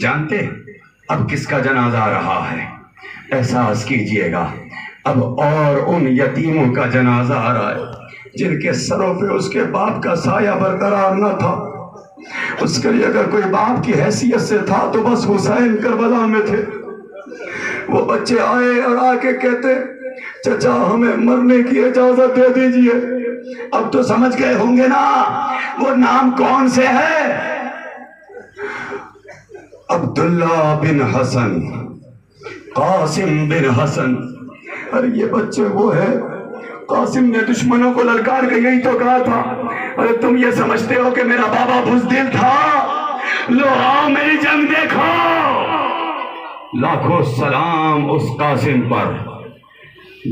جانتے اب کس کا جنازہ آ رہا ہے؟ احساس کیجئے گا اب اور ان یتیموں کا جنازہ آ رہا ہے جن کے سروں پہ اس کے باپ کا سایہ برقرار نہ تھا۔ اس کے لیے اگر کوئی باپ کی حیثیت سے تھا تو بس حسین کربلا میں تھے۔ وہ بچے آئے اور آ کے کہتے چچا ہمیں مرنے کی اجازت دے دیجئے۔ اب تو سمجھ گئے ہوں گے نا وہ نام کون سے ہے؟ عبداللہ بن حسن، قاسم بن حسن۔ ارے یہ بچے وہ ہے، قاسم نے دشمنوں کو للکار کے یہی تو کہا تھا ارے تم یہ سمجھتے ہو کہ میرا بابا بزدل تھا؟ لو آؤ میری جنگ دیکھو۔ لاکھوں سلام اس قاسم پر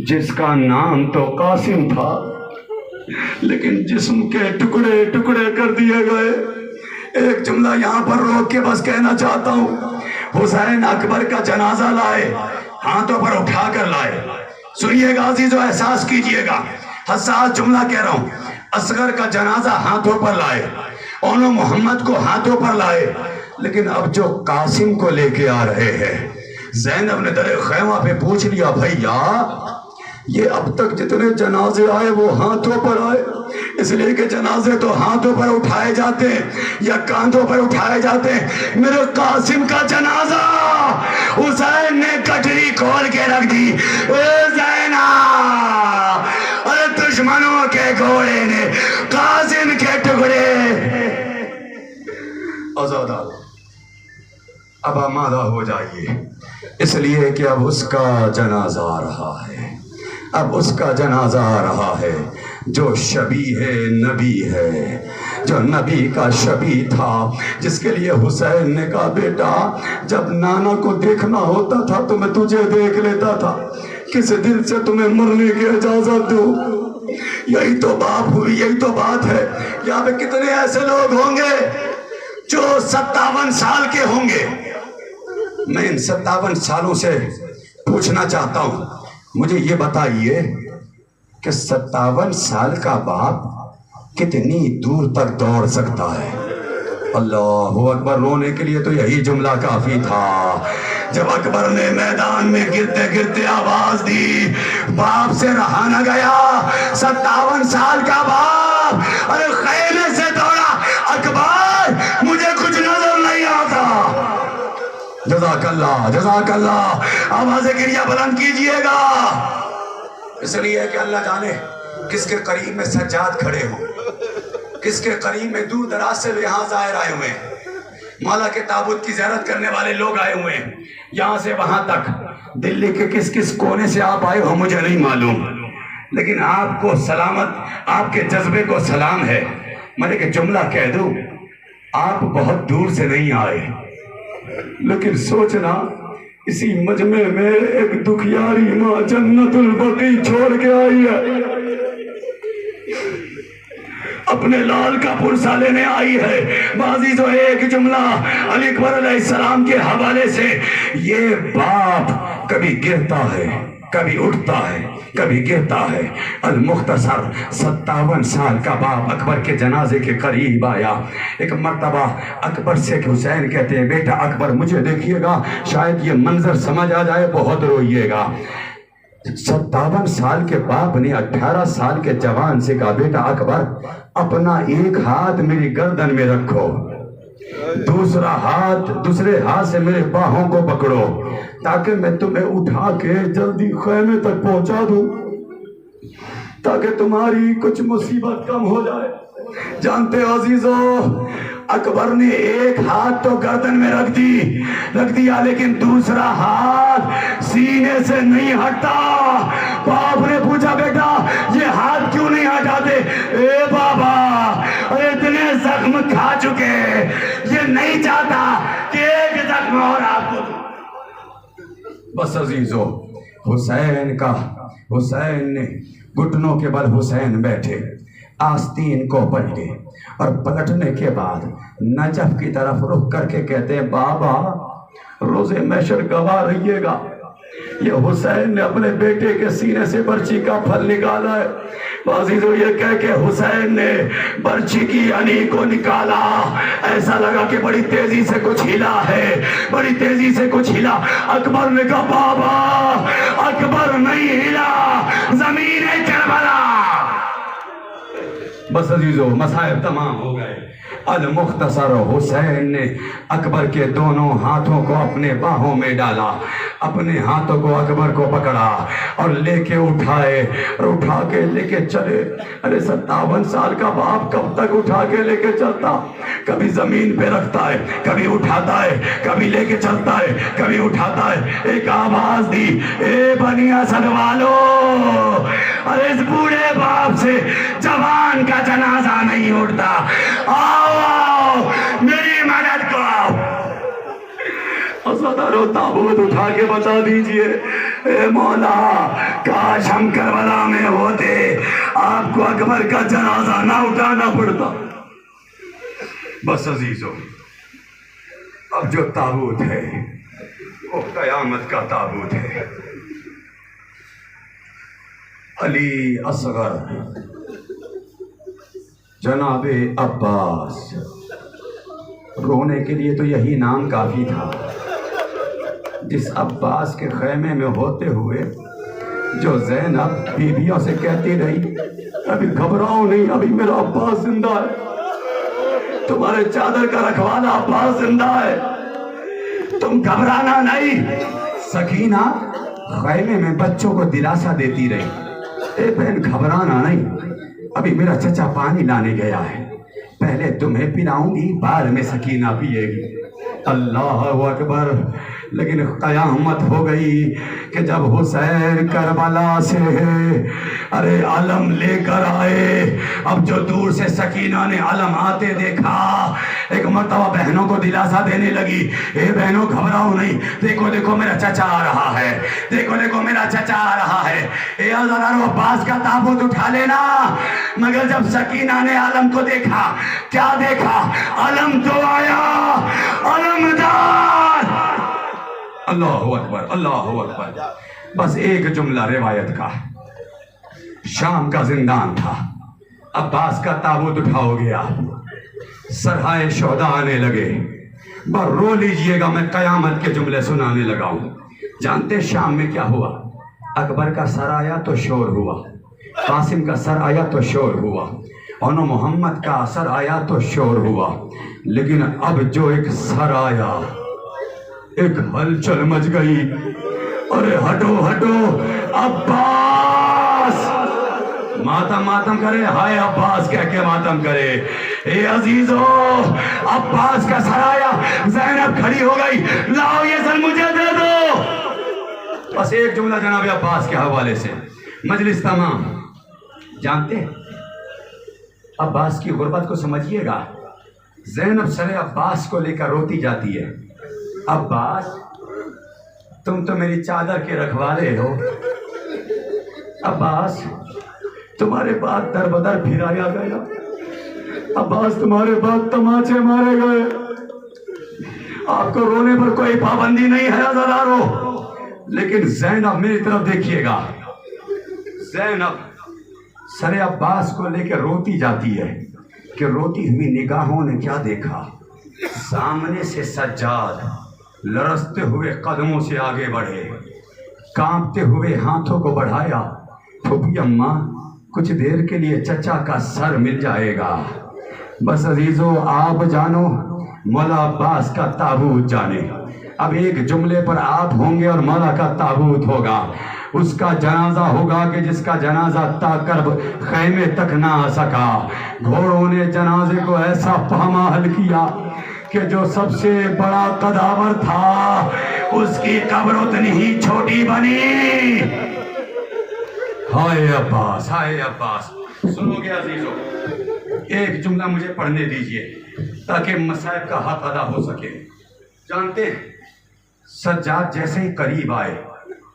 جس کا نام تو قاسم تھا لیکن جسم کے ٹکڑے ٹکڑے کر دیے گئے۔ ایک جملہ یہاں پر روک کے بس کہنا چاہتا ہوں، حسین اکبر کا جنازہ لائے، ہاتھوں پر اٹھا کر لائے۔ سنیے گا عزیزو، احساس کیجئے گا، حساس جملہ کہہ رہا ہوں۔ اصغر کا جنازہ ہاتھوں پر لائے، اونو محمد کو ہاتھوں پر لائے، لیکن اب جو قاسم کو لے کے آ رہے ہیں، زینب نے در خیمہ پہ پوچھ لیا بھائیا یہ اب تک جتنے جنازے آئے وہ ہاتھوں پر آئے، اس لیے کہ جنازے تو ہاتھوں پر اٹھائے جاتے ہیں یا کاندھوں پر اٹھائے جاتے ہیں، میرے قاسم کا جنازہ حسین نے کٹری کھول کے رکھ دی۔ اے زینب، ارے دشمنوں کے گھوڑے نے قاسم کے ٹکڑے آزاد اب آمادہ ہو جائیے، اس لیے کہ اب اس کا جنازہ آ رہا ہے، اب اس کا جنازہ آ رہا ہے جو شبیہ نبی ہے، جو نبی کا شبیہ تھا، جس کے لیے حسین نے کہا بیٹا جب نانا کو دیکھنا ہوتا تھا تو میں تجھے دیکھ لیتا تھا، کس دل سے تمہیں مرنے کی اجازت دوں؟ یہی تو باپ ہوئی، یہی تو بات ہے۔ یہاں پہ کتنے ایسے لوگ ہوں گے جو 57 سال کے ہوں گے؟ میں ان 57 سالوں سے پوچھنا چاہتا ہوں، مجھے یہ بتائیے کہ 57 سال کا باپ کتنی دور تک دوڑ سکتا ہے؟ اللہ اکبر، رونے کے لیے تو یہی جملہ کافی تھا۔ جب اکبر نے میدان میں گرتے گرتے آواز دی باپ سے رہا نہ گیا، 57 سال کا باپ ارے خیمے سے دوڑا، اکبر مجھے کچھ نظر نہیں آتا۔ جزاک اللہ، جزاک اللہ، آواز گریہ بلند کیجئے گا، اس لیے کہ اللہ جانے کس کے قریب میں سجاد کھڑے ہوں، کس کے قریب میں دور دراز سے یہاں ظاہر آئے ہوئے ہیں، مولا کے تابوت کی زیارت کرنے والے لوگ آئے ہوئے ہیں، یہاں سے وہاں تک، دلی کے کس کس کونے سے آپ آئے ہو مجھے نہیں معلوم، لیکن آپ کو سلامت، آپ کے جذبے کو سلام ہے۔ میں نے کہ جملہ کہہ دوں، آپ بہت دور سے نہیں آئے، لیکن سوچنا اسی مجمع میں ایک دکھیاری ماں جنت البقیع چھوڑ کے آئی ہے، اپنے لال کا پرسہ لینے آئی ہے۔ بازی تو ایک جملہ علی اکبر علیہ السلام کے حوالے سے، یہ باپ کبھی گرتا ہے، کبھی اٹھتا ہے، کبھی گرتا ہے۔ المختصر 57 سال کا باپ اکبر کے جنازے کے قریب آیا۔ ایک مرتبہ اکبر سے حسین کہتے ہیں بیٹا اکبر مجھے دیکھیے گا، شاید یہ منظر سمجھ آ جائے، بہت روئیے گا۔ 57 سال کے باپ نے 18 سال کے جوان سے کہا بیٹا اکبر اپنا ایک ہاتھ میری گردن میں رکھو، دوسرے ہاتھ سے میرے باہوں کو پکڑو تاکہ میں تمہیں اٹھا کے جلدی خیمے تک پہنچا دوں، تاکہ تمہاری کچھ مصیبت کم ہو جائے۔ جانتے ہو عزیزو، اکبر نے ایک ہاتھ تو گردن میں رکھ دیا لیکن دوسرا ہاتھ سینے سے نہیں ہٹتا۔ باپ نے پوچھا بیٹا یہ ہاتھ کیوں نہیں ہٹاتے؟ اے بابا اتنے زخم کھا چکے، یہ نہیں چاہتا کہ ایک زخم اور آپ کو۔ بس عزیزو، حسین نے گھٹنوں کے بل حسین بیٹھے، آستین کو پلٹے اور پلٹنے کے بعد نجف کی طرف رخ کر کے کہتے ہیں بابا روز محشر گواہ رہیے گا یہ حسین نے اپنے بیٹے کے سینے سے برچی کا پھل نکالا ہے. عزیزو یہ کہہ کہ حسین نے برچی کی انی کو نکالا، ایسا لگا کہ بڑی تیزی سے کچھ ہلا ہے، بڑی تیزی سے کچھ ہلا. اکبر نے کہا بابا اکبر نہیں ہلا، زمین ہے کربلا. بس عزیزو مصائب تمام ہو گئے. المختصر حسین نے اکبر کے دونوں ہاتھوں کو اپنے باہوں میں ڈالا، اپنے ہاتھوں کو اکبر کو پکڑا اور لے کے اٹھائے اور اٹھا کے لے کے چلے. ارے 57 سال کا باپ کب تک اٹھا کے لے کے چلتا؟ کبھی زمین پہ رکھتا ہے، کبھی اٹھاتا ہے، کبھی لے کے چلتا ہے، کبھی اٹھاتا ہے. ایک آواز دی، اے بنی اسد والو، ارے اس بوڑھے باپ سے جوان کا جنازہ نہیں اٹھتا، آؤ میری مدد کو. عزادارو تابوت اٹھا کے بتا دیجئے، اے مولا کاش ہم کربلا میں ہوتے، آپ کو اکبر کا جنازہ نہ اٹھانا پڑتا. بس عزیزو اب جو تابوت ہے وہ قیامت کا تابوت ہے. علی اصغر، جناب عباس، رونے کے لیے تو یہی نام کافی تھا. جس عباس کے خیمے میں ہوتے ہوئے جو زینب بیویوں سے کہتی رہی ابھی گھبراؤ نہیں، ابھی میرا عباس زندہ ہے، تمہارے چادر کا رکھوالا عباس زندہ ہے، تم گھبرانا نہیں. سکینہ خیمے میں بچوں کو دلاسا دیتی رہی، اے بہن گھبرانا نہیں، ابھی میرا چچا پانی لانے گیا ہے، پہلے تمہیں پلاؤں گی بعد میں سکینہ پیے گی. اللہ اکبر. لیکن قیامت ہو گئی کہ جب حسین کربلا سے ارے علم لے کر آئے. اب جو دور سے سکینہ نے علم آتے دیکھا، ایک مرتبہ بہنوں کو دلاسا دینے لگی، اے بہنوں گھبراؤ نہیں، دیکھو دیکھو میرا چچا آ رہا ہے، دیکھو دیکھو میرا چچا آ رہا ہے. اے عزادارو عباس کا تابوت اٹھا لینا. مگر جب سکینہ نے علم کو دیکھا، کیا دیکھا؟ علم تو آیا، علمدار. اللہ اکبر، اللہ اکبر. بس ایک جملہ روایت کا، شام کا زندان تھا، عباس کا تابوت اٹھاؤ گیا، سرحائے شہداء آنے لگے. بس رو لیجئے گا، میں قیامت کے جملے سنانے لگا ہوں. جانتے شام میں کیا ہوا؟ اکبر کا سر آیا تو شور ہوا، قاسم کا سر آیا تو شور ہوا، اور محمد کا سر آیا تو شور ہوا. لیکن اب جو ایک سر آیا، ایک ہلچل مچ گئی. ارے ہٹو ہٹو عباس. ماتم ماتم کرے، ہائے عباس کہہ کے ماتم کرے. اے عزیزو عباس کا سر آیا، زینب کھڑی ہو گئی، لاؤ یہ سر مجھے دے دو. بس ایک جملہ جناب عباس کے حوالے سے، مجلس تمام. جانتے عباس کی غربت کو سمجھیے گا. زینب سر عباس کو لے کر روتی جاتی ہے، عباس تم تو میری چادر کے رکھوالے ہو، عباس تمہارے بعد در بدر پھرایا گیا، عباس تمہارے بعد تماچے مارے گئے. آپ کو رونے پر کوئی پابندی نہیں ہے عزادارو. لیکن زینب میری طرف دیکھیے گا، زینب سر عباس کو لے کے روتی جاتی ہے کہ روتی ہوئی نگاہوں نے کیا دیکھا؟ سامنے سے سجاد لرزتے ہوئے قدموں سے آگے بڑھے، کانپتے ہوئے ہاتھوں کو بڑھایا. پھوپھی اماں کچھ دیر کے لیے چچا کا سر مل جائے گا. بس عزیزو آپ جانو، مولا عباس کا تابوت جانے. اب ایک جملے پر آپ ہوں گے اور مولا کا تابوت ہوگا. اس کا جنازہ ہوگا کہ جس کا جنازہ تا کر خیمے تک نہ آ سکا. گھوڑوں نے جنازے کو ایسا پامال کیا کہ جو سب سے بڑا قداور تھا اس کی قبر اتنی ہی چھوٹی بنی. ہائے عباس، ہائے عباس. سنو گے عزیزو، ایک جملہ مجھے پڑھنے دیجئے تاکہ مصائب کا حق ادا ہو سکے. جانتے ہیں سجاد جیسے ہی قریب آئے،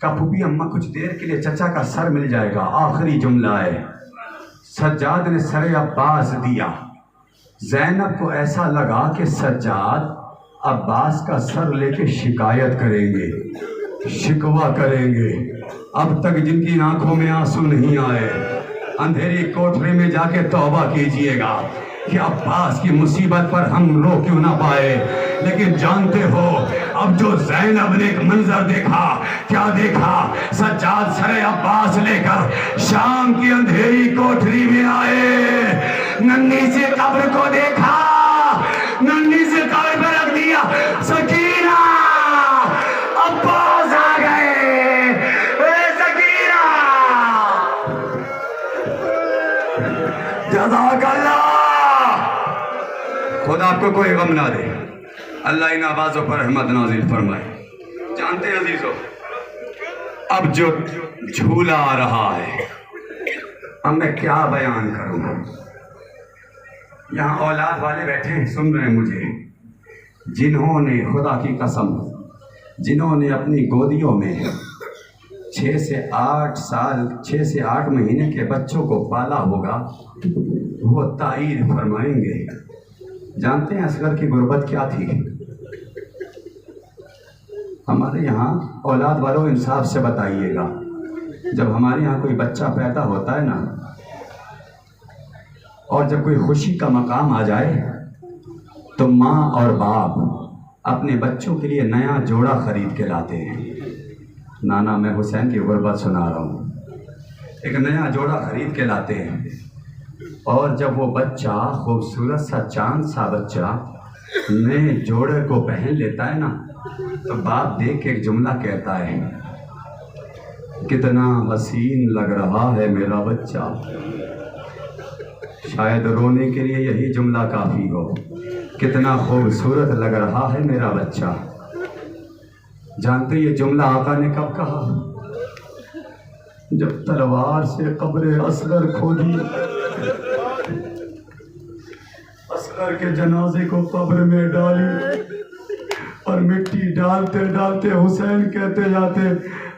کہا پھوپھی اماں کچھ دیر کے لیے چچا کا سر مل جائے گا. آخری جملہ ہے، سجاد نے سر عباس دیا. زینب کو ایسا لگا کہ سجاد عباس کا سر لے کے شکایت کریں گے شکوہ کریں گے. اب تک جن کی آنکھوں میں آنسو نہیں آئے, اندھیری کوٹھری میں جا کے توبہ کیجئے گا کہ عباس کی مصیبت پر ہم رو کیوں نہ پائے. لیکن جانتے ہو اب جو زینب نے ایک منظر دیکھا, کیا دیکھا؟ سجاد سر عباس لے کر شام کی اندھیری کوٹھری میں آئے, ننھی سی قبر کو دیکھا, ننھی سی قبر پہ رکھ دیا, سکینہ عباس آ گئے, اے سکینہ. جزاک اللہ. خدا آپ کو کوئی غم نہ دے, اللہ ان آوازوں پر رحمت نازل فرمائے. جانتے ہیں عزیزو, اب جو جھولا آ رہا ہے, اب میں کیا بیان کروں. یہاں اولاد والے بیٹھے ہیں, سن رہے ہیں مجھے, جنہوں نے خدا کی قسم, جنہوں نے اپنی گودیوں میں 6 سے 8 سال 6 سے 8 مہینے کے بچوں کو پالا ہوگا, وہ تائید فرمائیں گے. جانتے ہیں اصغر کی غربت کیا تھی؟ ہمارے یہاں اولاد والوں انصاف سے بتائیے گا, جب ہمارے یہاں کوئی بچہ پیدا ہوتا ہے نا, اور جب کوئی خوشی کا مقام آ جائے تو ماں اور باپ اپنے بچوں کے لیے نیا جوڑا خرید کے لاتے ہیں. نانا میں حسین کی غربت سنا رہا ہوں. ایک نیا جوڑا خرید کے لاتے ہیں, اور جب وہ بچہ, خوبصورت سا چاند سا بچہ نئے جوڑے کو پہن لیتا ہے نا, تو باپ دیکھ کے ایک جملہ کہتا ہے, کتنا حسین لگ رہا ہے میرا بچہ. شاید رونے کے لیے یہی جملہ کافی ہو, کتنا خوبصورت لگ رہا ہے میرا بچہ. جانتے یہ جملہ آقا نے کب کہا؟ جب تلوار سے قبر اصغر کھودی, اصغر کے جنازے کو قبر میں ڈالی, اور مٹی ڈالتے ڈالتے حسین کہتے جاتے,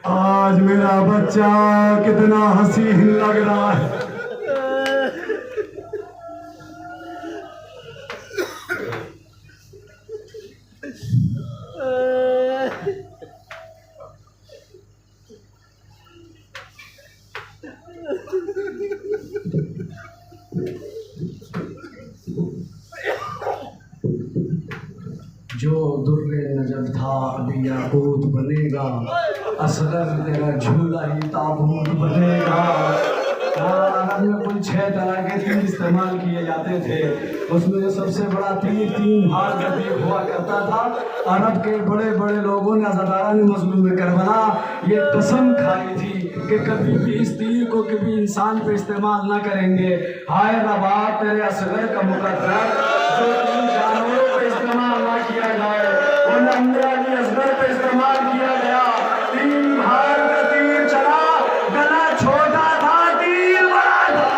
آج میرا بچہ کتنا حسین لگ رہا ہے. جو در نجف تھا ابھی یاقوت بنے گا, اصغر تیرا جھولا ہی تابوت بنے گا. عرب میں کل 6 طرح کے تیر استعمال کیے جاتے تھے, اس میں جو سب سے بڑا تیر 3 ہاتھ کا تیر ہوا کرتا تھا. عرب کے بڑے بڑے لوگوں نے عزاداران مظلوم کربلا یہ قسم کھائی تھی کہ کبھی بھی اس تیر کو کبھی انسان پہ استعمال نہ کریں گے. ہائے ربا تیرے اصغر کا مقدر جو تین جانوروں پہ استعمال نہ کیا جائے, وہ انبیاء کی اصغر پہ استعمال کیا گیا. 3 ہاتھ کا تیر چلا, گلا چھوٹا تھا, تیر بڑا تھا,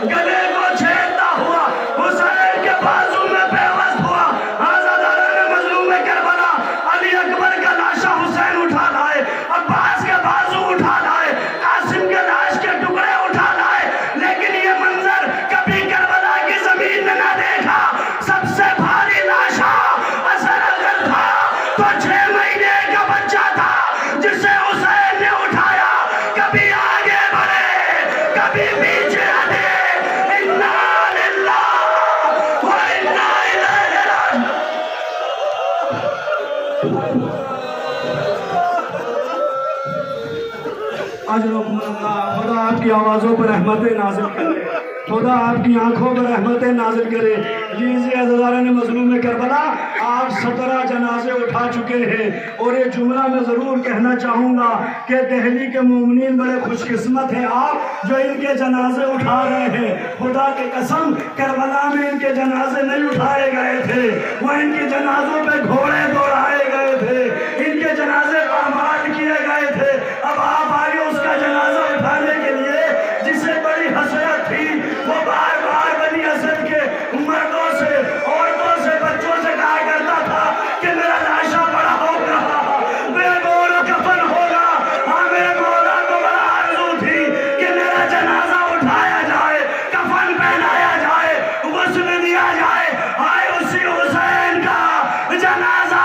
گلے کو چھیدتا ہوا حسین کے بازو میں پیوست ہوا. عزاداران مظلوم کربلا علی اکبر کا لاشا حسین اٹھا لائے, عباس کے بازو اٹھا لائے, قاسم کے لاش کے ٹکڑے اٹھا لائے, لیکن یہ منظر کبھی کربلا کی زمین میں نہ دیکھا. سب سے بھاری لاشا اصغر تھا, تو 6 مہینے کا بچہ تھا جسے حسین نے اٹھایا. کبھی آگے بڑھے, کبھی پیچھے ہٹے. انا للہ و انا الیہ راجعون. اجرکم اللہ. خدا آپ کی آوازوں پر رحمتیں نازل کرے, خدا آپ کی آنکھوں پر رحمتیں نازل کرے. لیجیے عزاداران مظلوم کربلا, آپ 17 جنازے اٹھا چکے ہیں, اور یہ جملہ میں ضرور کہنا چاہوں گا کہ دہلی کے مومنین بڑے خوش قسمت ہیں آپ جو ان کے جنازے اٹھا رہے ہیں. خدا کی قسم کربلا میں ان کے جنازے نہیں اٹھائے گئے تھے, وہ ان کے جنازوں پہ گھوڑے دوڑائے گئے تھے, ان کے جنازے پامال کیے گئے تھے. اب آپ آئے اس کا جنازہ اٹھانے کے لیے جسے بڑی حسرت تھی. وہ بار بار بنی اسد کے مردوں سے, عورتوں سے, بچوں سے کہا کرتا تھا کہ میرا لاشا بڑا ہوگا, میرے مولا کفن ہوگا. ہاں میرے مولا کو بڑا آرزو تھی کہ میرا جنازہ اٹھایا جائے, کفن پہنایا جائے, غسل دیا جائے. آئے اسی حسین کا جنازہ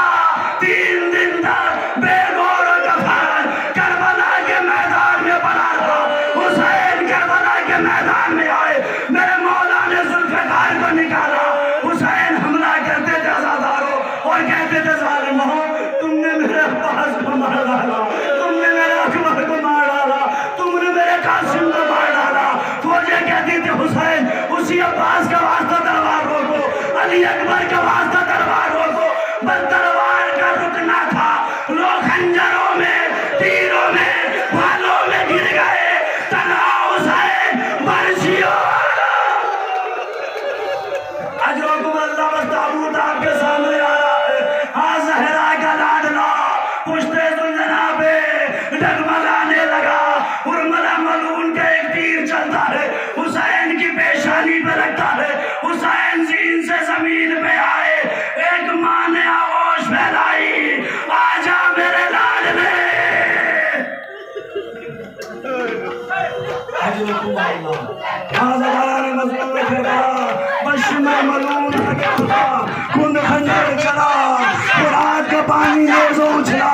آواز اچھلا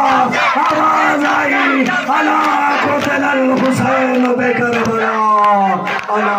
آواز آئی الا قتل الحسین بکربلا الا